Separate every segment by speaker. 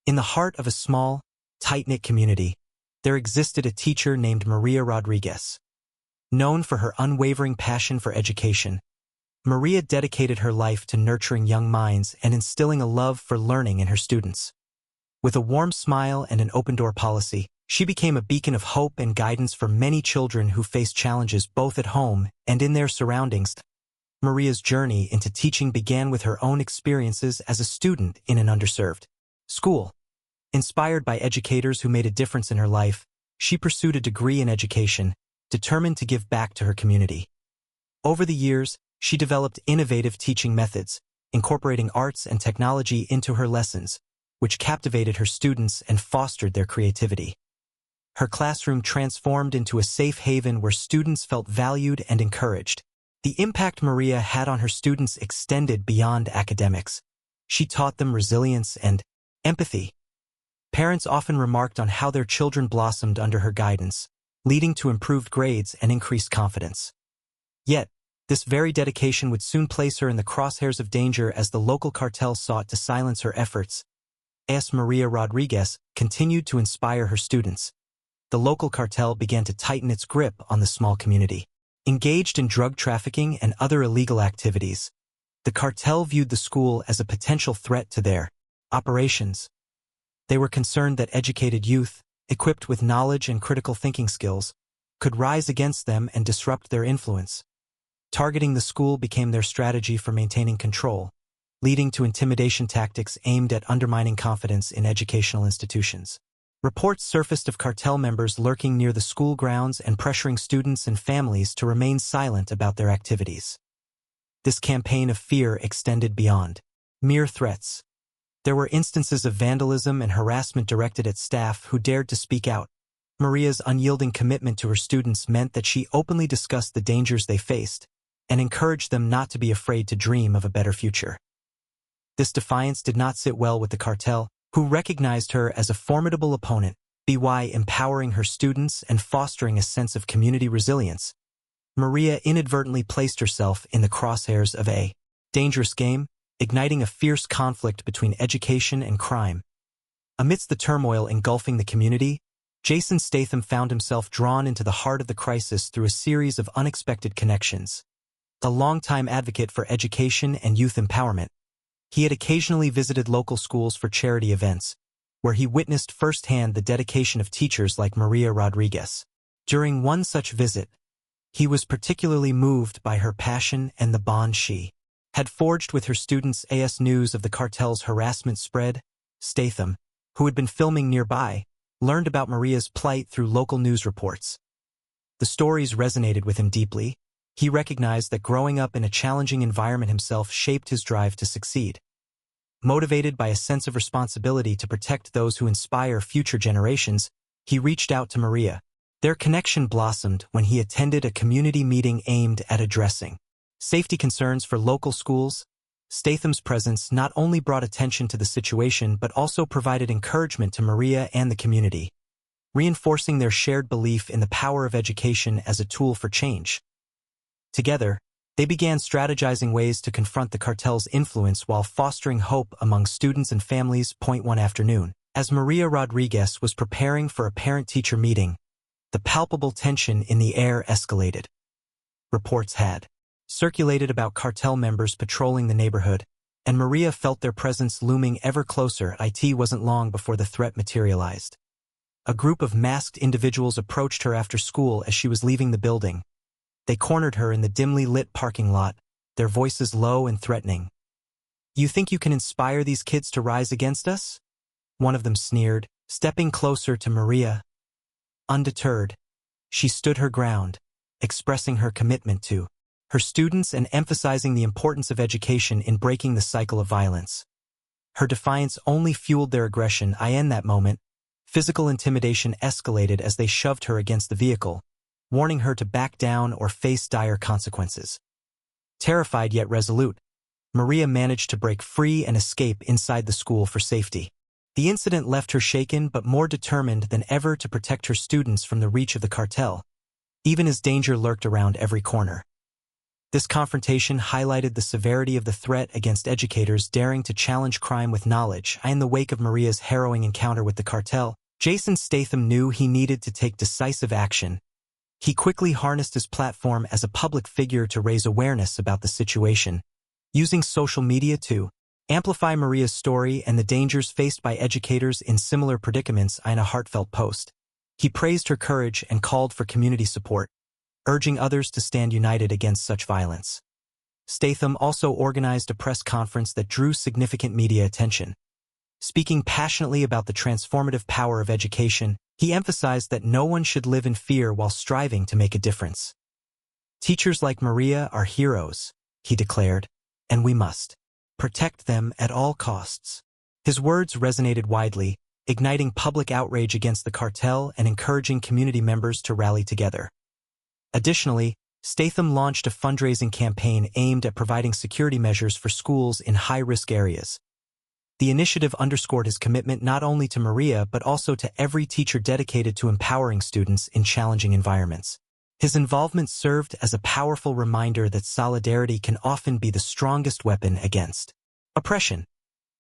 Speaker 1: In the heart of a small, tight-knit community, there existed a teacher named Maria Rodriguez. Known for her unwavering passion for education, Maria dedicated her life to nurturing young minds and instilling a love for learning in her students. With a warm smile and an open-door policy, she became a beacon of hope and guidance for many children who faced challenges both at home and in their surroundings. Maria's journey into teaching began with her own experiences as a student in an underserved school. Inspired by educators who made a difference in her life, she pursued a degree in education, determined to give back to her community. Over the years, she developed innovative teaching methods, incorporating arts and technology into her lessons, which captivated her students and fostered their creativity. Her classroom transformed into a safe haven where students felt valued and encouraged. The impact Maria had on her students extended beyond academics. She taught them resilience and empathy. Parents often remarked on how their children blossomed under her guidance, leading to improved grades and increased confidence. Yet, this very dedication would soon place her in the crosshairs of danger as the local cartel sought to silence her efforts. As Maria Rodriguez continued to inspire her students, the local cartel began to tighten its grip on the small community. Engaged in drug trafficking and other illegal activities, the cartel viewed the school as a potential threat to their operations. They were concerned that educated youth, equipped with knowledge and critical thinking skills, could rise against them and disrupt their influence. Targeting the school became their strategy for maintaining control, leading to intimidation tactics aimed at undermining confidence in educational institutions. Reports surfaced of cartel members lurking near the school grounds and pressuring students and families to remain silent about their activities. This campaign of fear extended beyond mere threats. There were instances of vandalism and harassment directed at staff who dared to speak out. Maria's unyielding commitment to her students meant that she openly discussed the dangers they faced and encouraged them not to be afraid to dream of a better future. This defiance did not sit well with the cartel, who recognized her as a formidable opponent, by empowering her students and fostering a sense of community resilience. Maria inadvertently placed herself in the crosshairs of a dangerous game, igniting a fierce conflict between education and crime. Amidst the turmoil engulfing the community, Jason Statham found himself drawn into the heart of the crisis through a series of unexpected connections. A longtime advocate for education and youth empowerment, he had occasionally visited local schools for charity events, where he witnessed firsthand the dedication of teachers like Maria Rodriguez. During one such visit, he was particularly moved by her passion and the bond she had forged with her students. As news of the cartel's harassment spread, Statham, who had been filming nearby, learned about Maria's plight through local news reports. The stories resonated with him deeply. He recognized that growing up in a challenging environment himself shaped his drive to succeed. Motivated by a sense of responsibility to protect those who inspire future generations, he reached out to Maria. Their connection blossomed when he attended a community meeting aimed at addressing safety concerns for local schools. Statham's presence not only brought attention to the situation but also provided encouragement to Maria and the community, reinforcing their shared belief in the power of education as a tool for change. Together, they began strategizing ways to confront the cartel's influence while fostering hope among students and families. One afternoon, as Maria Rodriguez was preparing for a parent-teacher meeting, the palpable tension in the air escalated. Reports had circulated about cartel members patrolling the neighborhood, and Maria felt their presence looming ever closer. It wasn't long before the threat materialized. A group of masked individuals approached her after school as she was leaving the building. They cornered her in the dimly lit parking lot, their voices low and threatening. "You think you can inspire these kids to rise against us?" one of them sneered, stepping closer to Maria. Undeterred, she stood her ground, expressing her commitment to her students and emphasizing the importance of education in breaking the cycle of violence. Her defiance only fueled their aggression. In that moment, physical intimidation escalated as they shoved her against the vehicle, warning her to back down or face dire consequences. Terrified yet resolute, Maria managed to break free and escape inside the school for safety. The incident left her shaken but more determined than ever to protect her students from the reach of the cartel, even as danger lurked around every corner. This confrontation highlighted the severity of the threat against educators daring to challenge crime with knowledge. In the wake of Maria's harrowing encounter with the cartel, Jason Statham knew he needed to take decisive action. He quickly harnessed his platform as a public figure to raise awareness about the situation, using social media to amplify Maria's story and the dangers faced by educators in similar predicaments. In a heartfelt post, he praised her courage and called for community support, urging others to stand united against such violence. Statham also organized a press conference that drew significant media attention. Speaking passionately about the transformative power of education, he emphasized that no one should live in fear while striving to make a difference. Teachers like Maria are heroes, he declared, and we must protect them at all costs. His words resonated widely, igniting public outrage against the cartel and encouraging community members to rally together. Additionally, Statham launched a fundraising campaign aimed at providing security measures for schools in high-risk areas. The initiative underscored his commitment not only to Maria but also to every teacher dedicated to empowering students in challenging environments. His involvement served as a powerful reminder that solidarity can often be the strongest weapon against oppression.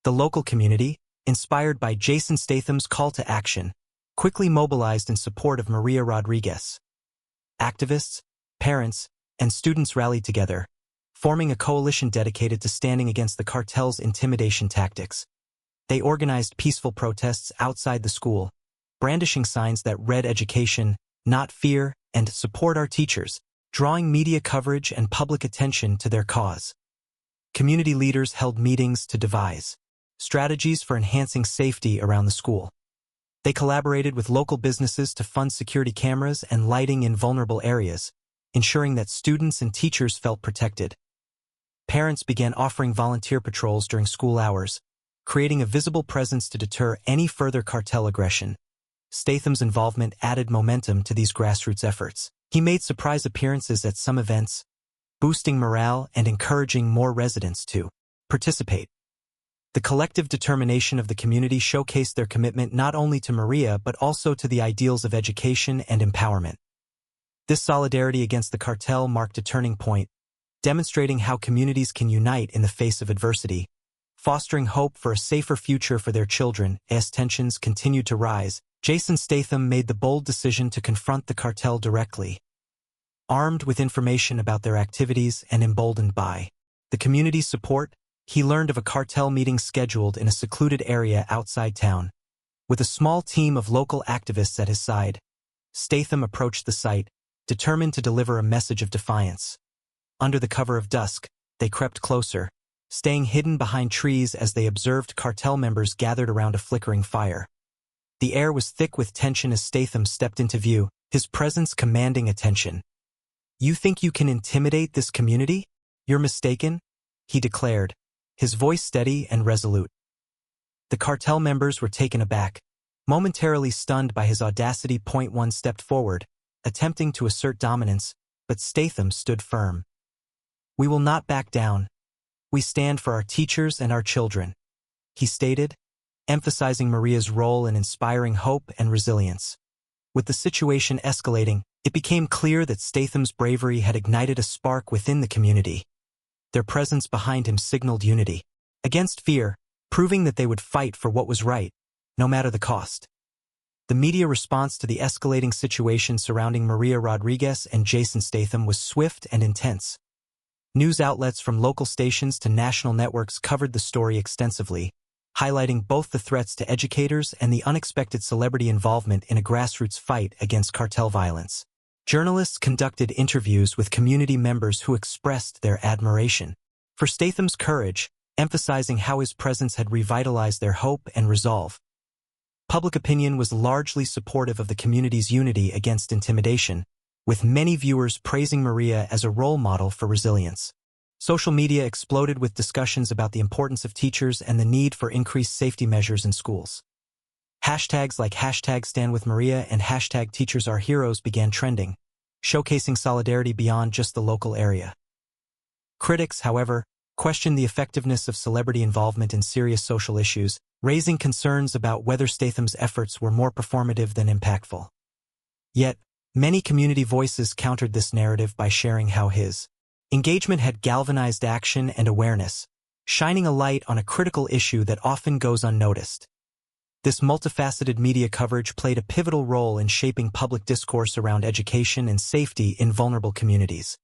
Speaker 1: The local community, inspired by Jason Statham's call to action, quickly mobilized in support of Maria Rodriguez. Activists, parents, and students rallied together, forming a coalition dedicated to standing against the cartel's intimidation tactics. They organized peaceful protests outside the school, brandishing signs that read "Education, not fear," and "Support our teachers," drawing media coverage and public attention to their cause. Community leaders held meetings to devise strategies for enhancing safety around the school. They collaborated with local businesses to fund security cameras and lighting in vulnerable areas, ensuring that students and teachers felt protected. Parents began offering volunteer patrols during school hours, creating a visible presence to deter any further cartel aggression. Statham's involvement added momentum to these grassroots efforts. He made surprise appearances at some events, boosting morale and encouraging more residents to participate. The collective determination of the community showcased their commitment not only to Maria but also to the ideals of education and empowerment. This solidarity against the cartel marked a turning point, demonstrating how communities can unite in the face of adversity, fostering hope for a safer future for their children. As tensions continued to rise, Jason Statham made the bold decision to confront the cartel directly. Armed with information about their activities and emboldened by the community's support, he learned of a cartel meeting scheduled in a secluded area outside town. With a small team of local activists at his side, Statham approached the site, determined to deliver a message of defiance. Under the cover of dusk, they crept closer, staying hidden behind trees as they observed cartel members gathered around a flickering fire. The air was thick with tension as Statham stepped into view, his presence commanding attention. "You think you can intimidate this community? You're mistaken," he declared, his voice steady and resolute. The cartel members were taken aback, momentarily stunned by his audacity. One stepped forward, attempting to assert dominance, but Statham stood firm. "We will not back down. We stand for our teachers and our children," he stated, emphasizing Maria's role in inspiring hope and resilience. With the situation escalating, it became clear that Statham's bravery had ignited a spark within the community. Their presence behind him signaled unity against fear, proving that they would fight for what was right, no matter the cost. The media response to the escalating situation surrounding Maria Rodriguez and Jason Statham was swift and intense. News outlets from local stations to national networks covered the story extensively, highlighting both the threats to educators and the unexpected celebrity involvement in a grassroots fight against cartel violence. Journalists conducted interviews with community members who expressed their admiration for Statham's courage, emphasizing how his presence had revitalized their hope and resolve. Public opinion was largely supportive of the community's unity against intimidation, with many viewers praising Maria as a role model for resilience. Social media exploded with discussions about the importance of teachers and the need for increased safety measures in schools. Hashtags like #StandWithMaria and #TeachersAreHeroes began trending, showcasing solidarity beyond just the local area. Critics, however, questioned the effectiveness of celebrity involvement in serious social issues, raising concerns about whether Statham's efforts were more performative than impactful. Yet, many community voices countered this narrative by sharing how his Engagement had galvanized action and awareness, shining a light on a critical issue that often goes unnoticed. This multifaceted media coverage played a pivotal role in shaping public discourse around education and safety in vulnerable communities.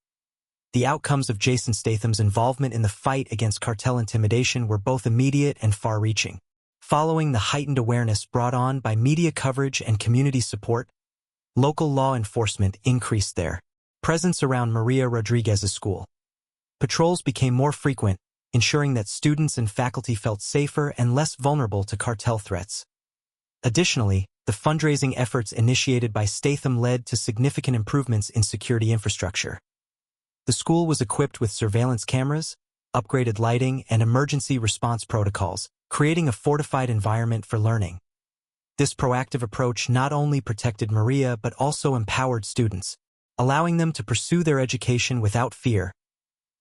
Speaker 1: The outcomes of Jason Statham's involvement in the fight against cartel intimidation were both immediate and far-reaching. Following the heightened awareness brought on by media coverage and community support, local law enforcement increased their presence around Maria Rodriguez's school. Patrols became more frequent, ensuring that students and faculty felt safer and less vulnerable to cartel threats. Additionally, the fundraising efforts initiated by Statham led to significant improvements in security infrastructure. The school was equipped with surveillance cameras, upgraded lighting, and emergency response protocols, creating a fortified environment for learning. This proactive approach not only protected Maria but also empowered students, allowing them to pursue their education without fear.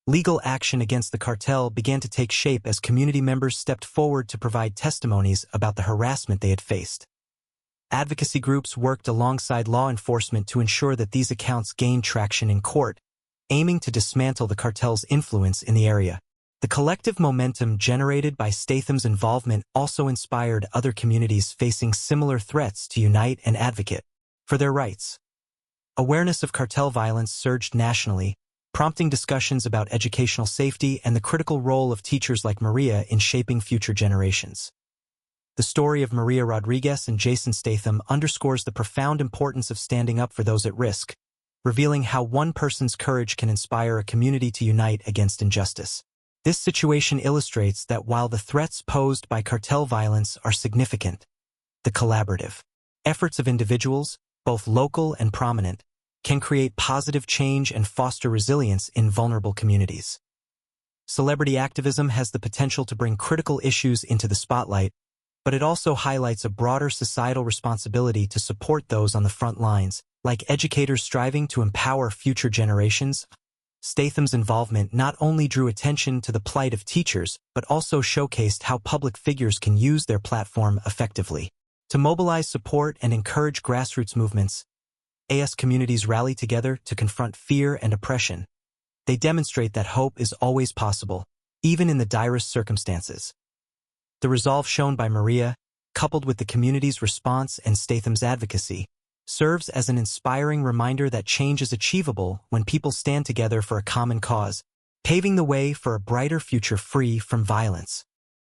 Speaker 1: Legal action against the cartel began to take shape as community members stepped forward to provide testimonies about the harassment they had faced. Advocacy groups worked alongside law enforcement to ensure that these accounts gained traction in court, aiming to dismantle the cartel's influence in the area. The collective momentum generated by Statham's involvement also inspired other communities facing similar threats to unite and advocate for their rights. Awareness of cartel violence surged nationally, prompting discussions about educational safety and the critical role of teachers like Maria in shaping future generations. The story of Maria Rodriguez and Jason Statham underscores the profound importance of standing up for those at risk, revealing how one person's courage can inspire a community to unite against injustice. This situation illustrates that while the threats posed by cartel violence are significant, the collaborative efforts of individuals, both local and prominent, can create positive change and foster resilience in vulnerable communities. Celebrity activism has the potential to bring critical issues into the spotlight, but it also highlights a broader societal responsibility to support those on the front lines, like educators striving to empower future generations. Statham's involvement not only drew attention to the plight of teachers, but also showcased how public figures can use their platform effectively to mobilize support and encourage grassroots movements. As communities rally together to confront fear and oppression, they demonstrate that hope is always possible, even in the direst circumstances. The resolve shown by Maria, coupled with the community's response and Statham's advocacy, serves as an inspiring reminder that change is achievable when people stand together for a common cause, paving the way for a brighter future free from violence.